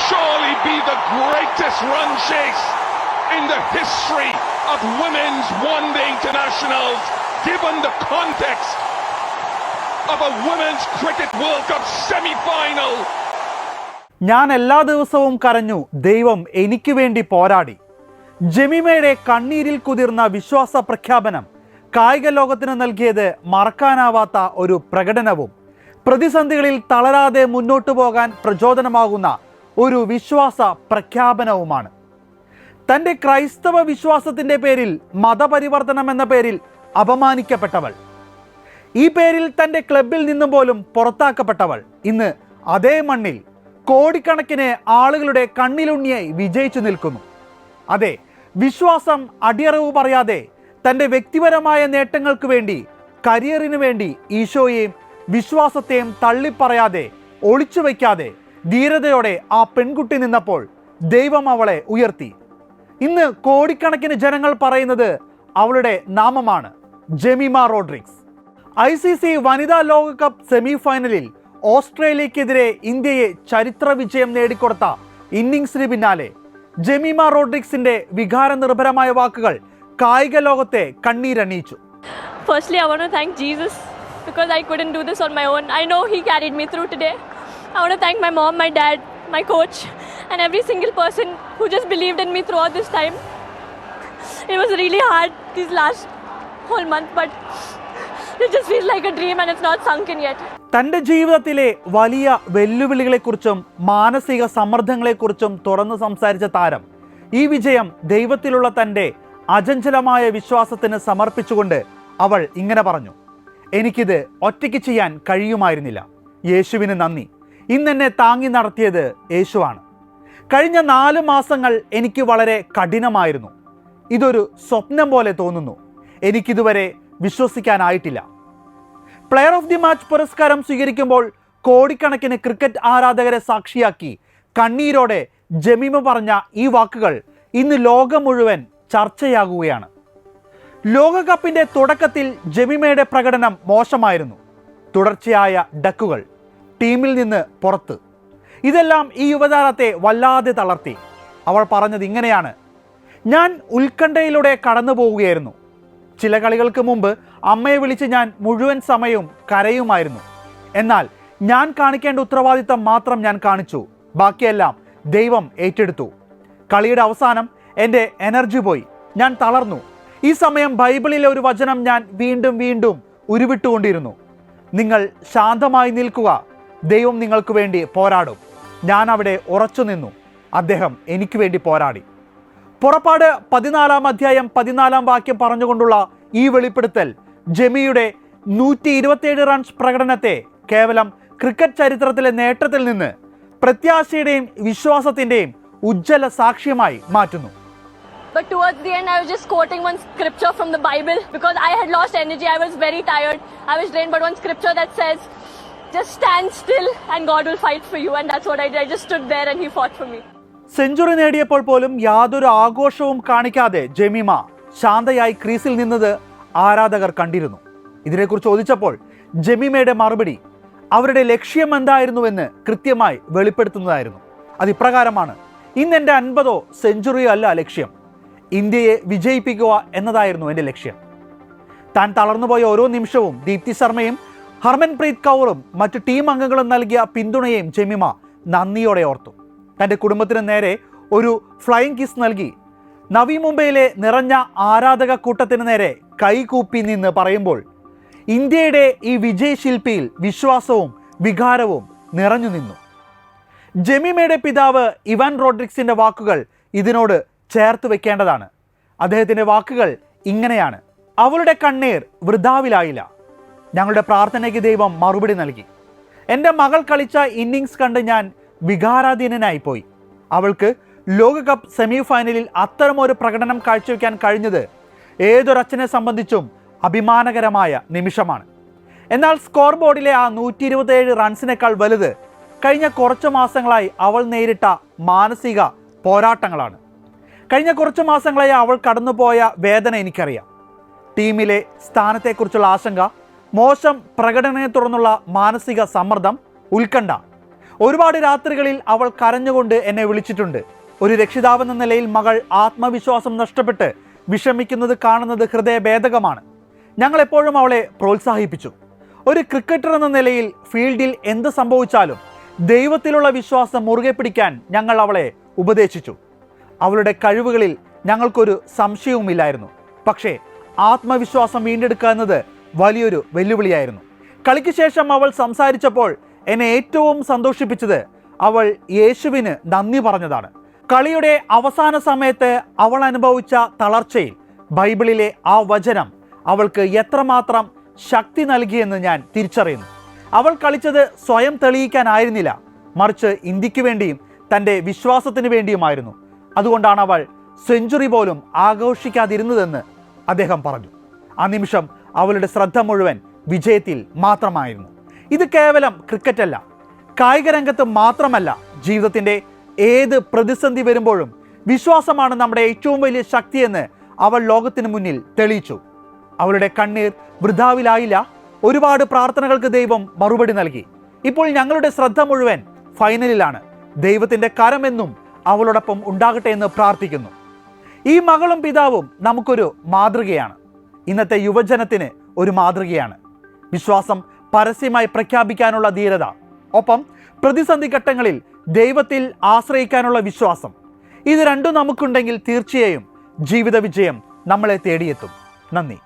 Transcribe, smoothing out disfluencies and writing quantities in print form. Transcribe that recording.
surely be the greatest run chase in the history of women's one-day internationals, given the context of a Women's Cricket World Cup semi-final. ഞാൻ എല്ലാ ദിവസവും കരഞ്ഞു, ദൈവം എനിക്ക് വേണ്ടി പോരാടി. ജെമിമയുടെ കണ്ണീരിൽ കുതിർന്ന വിശ്വാസ പ്രഖ്യാപനം കായിക ലോകത്തിന് നൽകിയത് മറക്കാനാവാത്ത ഒരു പ്രകടനവും പ്രതിസന്ധികളിൽ തളരാതെ മുന്നോട്ടു പോകാൻ പ്രചോദനമാകുന്ന ഒരു വിശ്വാസ പ്രഖ്യാപനവുമാണ്. തൻ്റെ ക്രൈസ്തവ വിശ്വാസത്തിൻ്റെ പേരിൽ മതപരിവർത്തനം എന്ന പേരിൽ അപമാനിക്കപ്പെട്ടവൾ, ഈ പേരിൽ തൻ്റെ ക്ലബിൽ നിന്നും പോലും പുറത്താക്കപ്പെട്ടവൾ ഇന്ന് അതേ മണ്ണിൽ കോടിക്കണക്കിന് ആളുകളുടെ കണ്ണിലുണ്ണിയായി വിജയിച്ചു നിൽക്കുന്നു. അതെ, വിശ്വാസം അടിയറവ് പറയാതെ തൻ്റെ വ്യക്തിപരമായ നേട്ടങ്ങൾക്ക് വേണ്ടി, കരിയറിന് വേണ്ടി ഈശോയെയും വിശ്വാസത്തെയും തള്ളിപ്പറയാതെ, ഒളിച്ചു വയ്ക്കാതെ ധീരതയോടെ ആ പെൺകുട്ടി നിന്നപ്പോൾ ദൈവം അവളെ ഉയർത്തി. ഇന്ന് കോടിക്കണക്കിന് ജനങ്ങൾ പറയുന്നത് അവളുടെ നാമമാണ്, ജെമിമ റോഡ്രിഗ്സ്. ICC വനിതാ ലോകകപ്പ് സെമി ഫൈനലിൽ ഓസ്ട്രേലിയക്കെതിരെ ഇന്ത്യയെ ചരിത്ര വിജയം നേടിക്കൊടുത്ത ഇന്നിംഗ്സിന് പിന്നാലെ ജെമിമ റോഡ്രിഗ്സിന്റെ വികാരനിർഭരമായ വാക്കുകൾ കായിക ലോകത്തെ കണ്ണീരണിയിച്ചു. Firstly, I want to thank Jesus because I couldn't do this on my own. I know He carried me through today. I want to thank my mom, my dad, my coach, and every single person who just believed in me throughout this time. It was really hard this last whole month, but it just feels like a dream and it's not sunk in yet. തൻ്റെ ജീവിതത്തിലെ വലിയ വെല്ലുവിളികളെക്കുറിച്ചും മാനസിക സമ്മർദ്ദങ്ങളെക്കുറിച്ചും തുറന്നു സംസാരിച്ച താരം ഈ വിജയം ദൈവത്തിലുള്ള തൻ്റെ അചഞ്ചലമായ വിശ്വാസത്തിന് സമർപ്പിച്ചുകൊണ്ട് അവൾ ഇങ്ങനെ പറഞ്ഞു: എനിക്കിത് ഒറ്റയ്ക്ക് ചെയ്യാൻ കഴിയുമായിരുന്നില്ല. യേശുവിന് നന്ദി. ഇന്നെന്നെ താങ്ങി നടത്തിയത് യേശുവാണ്. കഴിഞ്ഞ 4 മാസങ്ങൾ എനിക്ക് വളരെ കഠിനമായിരുന്നു. ഇതൊരു സ്വപ്നം പോലെ തോന്നുന്നു. എനിക്കിതുവരെ വിശ്വസിക്കാനായിട്ടില്ല. പ്ലെയർ ഓഫ് ദി മാച്ച് പുരസ്കാരം സ്വീകരിക്കുമ്പോൾ കോടിക്കണക്കിന് ക്രിക്കറ്റ് ആരാധകരെ സാക്ഷിയാക്കി കണ്ണീരോടെ ജെമിമ പറഞ്ഞ ഈ വാക്കുകൾ ഇന്ന് ലോകം മുഴുവൻ ചർച്ചയാകുകയാണ്. ലോകകപ്പിൻ്റെ തുടക്കത്തിൽ ജെമിമയുടെ പ്രകടനം മോശമായിരുന്നു. തുടർച്ചയായ ഡക്കുകൾ, ടീമിൽ നിന്ന് പുറത്ത്, ഇതെല്ലാം ഈ യുവതാരത്തെ വല്ലാതെ തളർത്തി. അവൾ പറഞ്ഞത് ഇങ്ങനെയാണ്: ഞാൻ ഉത്കണ്ഠയിലൂടെ കടന്നു പോവുകയായിരുന്നു. ചില കളികൾക്ക് മുമ്പ് അമ്മയെ വിളിച്ച് ഞാൻ മുഴുവൻ സമയവും കരയുമായിരുന്നു. എന്നാൽ ഞാൻ കാണിക്കേണ്ട ഉത്തരവാദിത്തം മാത്രം ഞാൻ കാണിച്ചു. ബാക്കിയെല്ലാം ദൈവം ഏറ്റെടുത്തു. കളിയുടെ അവസാനം എൻ്റെ എനർജി പോയി. ഞാൻ തളർന്നു. ഈ സമയം ബൈബിളിലെ ഒരു വചനം ഞാൻ വീണ്ടും വീണ്ടും ഉരുവിട്ടുകൊണ്ടിരുന്നു: നിങ്ങൾ ശാന്തമായി നിൽക്കുക, ദൈവം നിങ്ങൾക്ക് വേണ്ടി പോരാടും. ഞാൻ അവിടെ ഉറച്ചു നിന്നു. അദ്ദേഹം എനിക്ക് വേണ്ടി പോരാടി. പുറപ്പാട് 14-ാം അധ്യായം 14-ാം വാക്യം പറഞ്ഞുകൊണ്ടുള്ള ഈ വെളിപ്പെടുത്തൽ ജെമിയുടെ 127 റൺസ് പ്രകടനത്തെ കേവലം ക്രിക്കറ്റ് ചരിത്രത്തിലെ നേട്ടത്തിൽ നിന്ന് പ്രത്യാശയുടെയും വിശ്വാസത്തിൻ്റെയും ഉജ്ജ്വല സാക്ഷ്യമായി മാറ്റുന്നു. But towards the end, I was just quoting one scripture from the Bible because I had lost energy. I was very tired. I was drained. But one scripture that says, just stand still and God will fight for you. And that's what I did. I just stood there and He fought for me. Century നേടിയപ്പോൾ പോലും യാതൊരു ആഘോഷവും കാണിക്കാതെ Jemima ശാന്തയായി ക്രീസിൽ നിന്നത് ആരാധകർ കണ്ടിരുന്നു. ഇതിനെക്കുറിച്ച് ചോദിച്ചപ്പോൾ ജെമിമയുടെ മറുപടി അവരുടെ ലക്ഷ്യം എന്തായിരുന്നുവെന്ന് കൃത്യമായി വെളിപ്പെടുത്തുന്നതായിരുന്നു. അതിപ്രകാരമാണ്: ഇന്ന് എൻ്റെ 50 സെഞ്ചുറിയോ അല്ല ലക്ഷ്യം, ഇന്ത്യയെ വിജയിപ്പിക്കുക എന്നതായിരുന്നു എൻ്റെ ലക്ഷ്യം. താൻ തളർന്നുപോയ ഓരോ നിമിഷവും ദീപ്തി ശർമ്മയും ഹർമൻപ്രീത് കൗറും മറ്റു ടീം അംഗങ്ങളും നൽകിയ പിന്തുണയും ജെമിമ നന്ദിയോടെ ഓർത്തു. തൻ്റെ കുടുംബത്തിന് നേരെ ഒരു ഫ്ലൈയിങ് കിസ് നൽകി നവി മുംബൈയിലെ നിറഞ്ഞ ആരാധക കൂട്ടത്തിന് നേരെ കൈകൂപ്പി നിന്ന് പറയുമ്പോൾ ഇന്ത്യയുടെ ഈ വിജയശില്പിയിൽ വിശ്വാസവും വികാരവും നിറഞ്ഞു നിന്നു. ജെമിമയുടെ പിതാവ് ഇവാൻ റോഡ്രിഗ്സിൻ്റെ വാക്കുകൾ ഇതിനോട് ചേർത്ത് വെക്കേണ്ടതാണ്. അദ്ദേഹത്തിൻ്റെ വാക്കുകൾ ഇങ്ങനെയാണ്: അവളുടെ കണ്ണീർ വൃഥാവിലായില്ല. ഞങ്ങളുടെ പ്രാർത്ഥനയ്ക്ക് ദൈവം മറുപടി നൽകി. എൻ്റെ മകൾ കളിച്ച ഇന്നിങ്സ് കണ്ട് ഞാൻ വികാരാധീനനായിപ്പോയി. അവൾക്ക് ലോകകപ്പ് സെമി ഫൈനലിൽ അത്തരമൊരു പ്രകടനം കാഴ്ചവെക്കാൻ കഴിഞ്ഞത് ഏതൊരച്ഛനെ സംബന്ധിച്ചും അഭിമാനകരമായ നിമിഷമാണ്. എന്നാൽ സ്കോർ ബോർഡിലെ ആ 127 റൺസിനേക്കാൾ വലുത് കഴിഞ്ഞ കുറച്ച് മാസങ്ങളായി അവൾ നേരിട്ട മാനസിക പോരാട്ടങ്ങളാണ്. കഴിഞ്ഞ കുറച്ച് മാസങ്ങളായി അവൾ കടന്നുപോയ വേദന എനിക്കറിയാം. ടീമിലെ സ്ഥാനത്തെക്കുറിച്ചുള്ള ആശങ്ക, മോശം പ്രകടനത്തെ തുടർന്നുള്ള മാനസിക സമ്മർദ്ദം, ഉത്കണ്ഠ. ഒരുപാട് രാത്രികളിൽ അവൾ കരഞ്ഞുകൊണ്ട് എന്നെ വിളിച്ചിട്ടുണ്ട്. ഒരു രക്ഷിതാവെന്ന നിലയിൽ മകൾ ആത്മവിശ്വാസം നഷ്ടപ്പെട്ട് വിഷമിക്കുന്നത് കാണുന്നത് ഹൃദയഭേദകമാണ്. ഞങ്ങൾ എപ്പോഴും അവളെ പ്രോത്സാഹിപ്പിച്ചു. ഒരു ക്രിക്കറ്റർ എന്ന നിലയിൽ ഫീൽഡിൽ എന്ത് സംഭവിച്ചാലും ദൈവത്തിലുള്ള വിശ്വാസം മുറുകെ പിടിക്കാൻ ഞങ്ങൾ അവളെ ഉപദേശിച്ചു. അവളുടെ കഴിവുകളിൽ ഞങ്ങൾക്കൊരു സംശയവുമില്ലായിരുന്നു. പക്ഷേ ആത്മവിശ്വാസം വീണ്ടെടുക്കുക എന്നത് വലിയൊരു വെല്ലുവിളിയായിരുന്നു. കളിക്ക് ശേഷം അവൾ സംസാരിച്ചപ്പോൾ എന്നെ ഏറ്റവും സന്തോഷിപ്പിച്ചത് അവൾ യേശുവിന് നന്ദി പറഞ്ഞതാണ്. കളിയുടെ അവസാന സമയത്ത് അവൾ അനുഭവിച്ച തളർച്ചയിൽ ബൈബിളിലെ ആ വചനം അവൾക്ക് എത്രമാത്രം ശക്തി നൽകിയെന്ന് ഞാൻ തിരിച്ചറിയുന്നു. അവൾ കളിച്ചത് സ്വയം തെളിയിക്കാനായിരുന്നില്ല, മറിച്ച് ഇന്ത്യക്ക് വേണ്ടിയും തൻ്റെ വിശ്വാസത്തിന് വേണ്ടിയുമായിരുന്നു. അതുകൊണ്ടാണ് അവൾ സെഞ്ചുറി പോലും ആഘോഷിക്കാതിരുന്നതെന്ന് അദ്ദേഹം പറഞ്ഞു. ആ നിമിഷം അവളുടെ ശ്രദ്ധ മുഴുവൻ വിജയത്തിൽ മാത്രമായിരുന്നു. ഇത് കേവലം ക്രിക്കറ്റല്ല, കായിക രംഗത്ത് മാത്രമല്ല, ജീവിതത്തിൻ്റെ ഏത് പ്രതിസന്ധി വരുമ്പോഴും വിശ്വാസമാണ് നമ്മുടെ ഏറ്റവും വലിയ ശക്തിയെന്ന് അവൾ ലോകത്തിന് മുന്നിൽ തെളിയിച്ചു. അവളുടെ കണ്ണീർ വൃഥാവിലായില്ല. ഒരുപാട് പ്രാർത്ഥനകൾക്ക് ദൈവം മറുപടി നൽകി. ഇപ്പോൾ ഞങ്ങളുടെ ശ്രദ്ധ മുഴുവൻ ഫൈനലിലാണ്. ദൈവത്തിൻ്റെ കരമെന്നും അവളോടൊപ്പം ഉണ്ടാകട്ടെ എന്ന് പ്രാർത്ഥിക്കുന്നു. ഈ മകളും പിതാവും നമുക്കൊരു മാതൃകയാണ്. ഇന്നത്തെ യുവജനത്തിന് ഒരു മാതൃകയാണ്. വിശ്വാസം പരസ്യമായി പ്രഖ്യാപിക്കാനുള്ള ധീരത, ഒപ്പം പ്രതിസന്ധി ഘട്ടങ്ങളിൽ ദൈവത്തിൽ ആശ്രയിക്കാനുള്ള വിശ്വാസം. ഇത് രണ്ടും നമുക്കുണ്ടെങ്കിൽ തീർച്ചയായും ജീവിത വിജയം നമ്മളെ തേടിയെത്തും. നന്ദി.